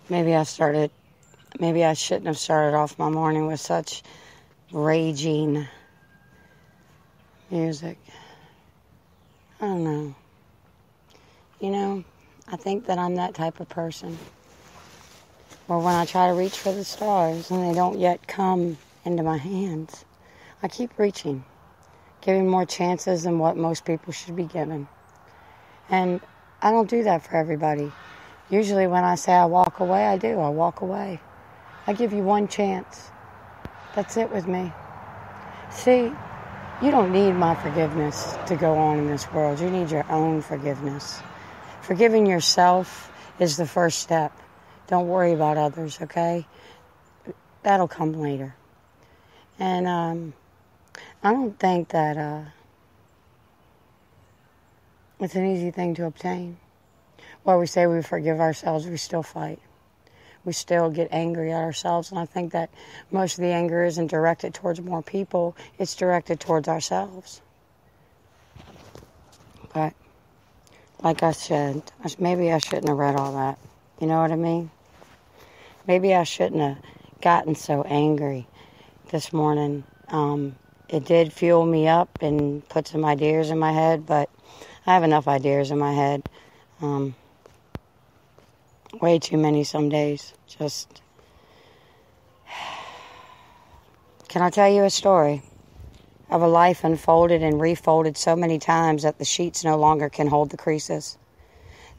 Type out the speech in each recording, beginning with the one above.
Maybe I shouldn't have started off my morning with such raging music. I don't know. I think that I'm that type of person. Or when I try to reach for the stars and they don't yet come into my hands, I keep reaching, giving more chances than what most people should be given. And I don't do that for everybody. Usually when I say I walk away, I do. I walk away. I give you one chance. That's it with me. See, you don't need my forgiveness to go on in this world. You need your own forgiveness. Forgiving yourself is the first step. Don't worry about others, okay? That'll come later. And I don't think that it's an easy thing to obtain. While we say we forgive ourselves, we still fight. We still get angry at ourselves. And I think that most of the anger isn't directed towards more people. It's directed towards ourselves. But like I said, maybe I shouldn't have read all that. You know what I mean? Maybe I shouldn't have gotten so angry this morning. It did fuel me up and put some ideas in my head, but I have enough ideas in my head. Way too many some days. Can I tell you a story of a life unfolded and refolded so many times that the sheets no longer can hold the creases?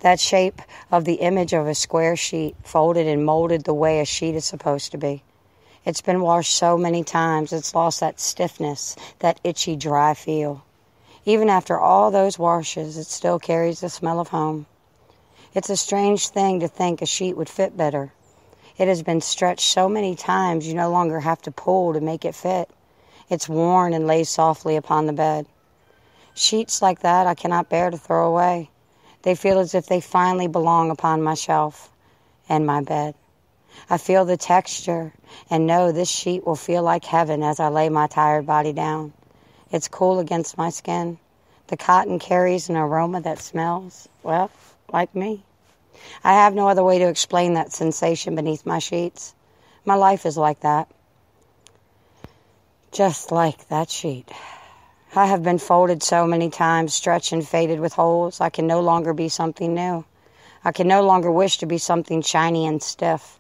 That shape of the image of a square sheet folded and molded the way a sheet is supposed to be. It's been washed so many times, it's lost that stiffness, that itchy, dry feel. Even after all those washes, it still carries the smell of home. It's a strange thing to think a sheet would fit better. It has been stretched so many times you no longer have to pull to make it fit. It's worn and lays softly upon the bed. Sheets like that I cannot bear to throw away. They feel as if they finally belong upon my shelf and my bed. I feel the texture and know this sheet will feel like heaven as I lay my tired body down. It's cool against my skin. The cotton carries an aroma that smells, well, like me. I have no other way to explain that sensation beneath my sheets. My life is like that. Just like that sheet. I have been folded so many times, stretched and faded with holes. I can no longer be something new. I can no longer wish to be something shiny and stiff.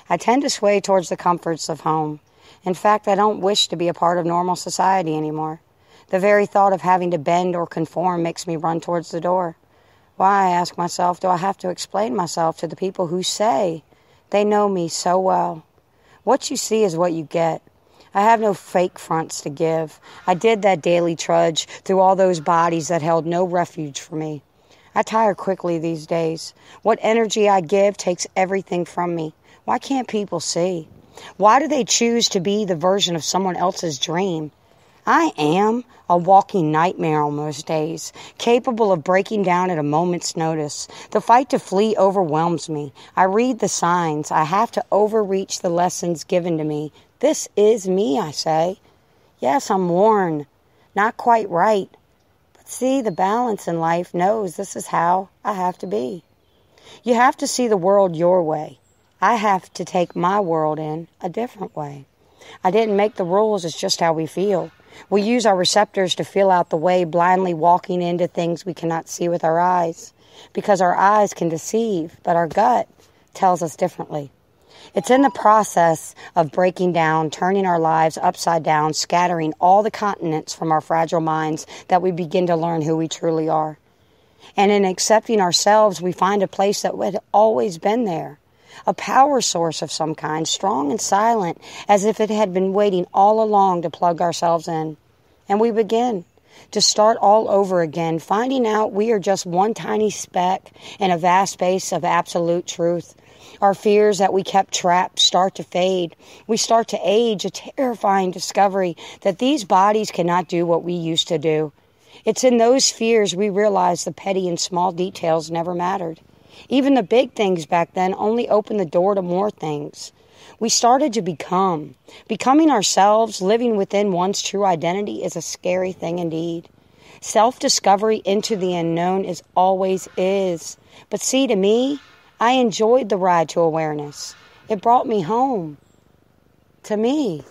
I tend to sway towards the comforts of home. In fact, I don't wish to be a part of normal society anymore. The very thought of having to bend or conform makes me run towards the door. Why, I ask myself, do I have to explain myself to the people who say they know me so well? What you see is what you get. I have no fake fronts to give. I did that daily trudge through all those bodies that held no refuge for me. I tire quickly these days. What energy I give takes everything from me. Why can't people see? Why do they choose to be the version of someone else's dream? I am a walking nightmare on most days, capable of breaking down at a moment's notice. The fight to flee overwhelms me. I read the signs. I have to overreach the lessons given to me. This is me, I say. Yes, I'm worn. Not quite right. But see, the balance in life knows this is how I have to be. You have to see the world your way. I have to take my world in a different way. I didn't make the rules, it's just how we feel. We use our receptors to feel out the way, blindly walking into things we cannot see with our eyes. Because our eyes can deceive, but our gut tells us differently. It's in the process of breaking down, turning our lives upside down, scattering all the continents from our fragile minds that we begin to learn who we truly are. And in accepting ourselves, we find a place that had always been there. A power source of some kind, strong and silent, as if it had been waiting all along to plug ourselves in. And we begin to start all over again, finding out we are just one tiny speck in a vast space of absolute truth. Our fears that we kept trapped start to fade. We start to age, a terrifying discovery that these bodies cannot do what we used to do. It's in those fears we realize the petty and small details never mattered. Even the big things back then only opened the door to more things. We started to become. Becoming ourselves, living within one's true identity is a scary thing indeed. Self-discovery into the unknown always is. But see, to me, I enjoyed the ride to awareness. It brought me home to me.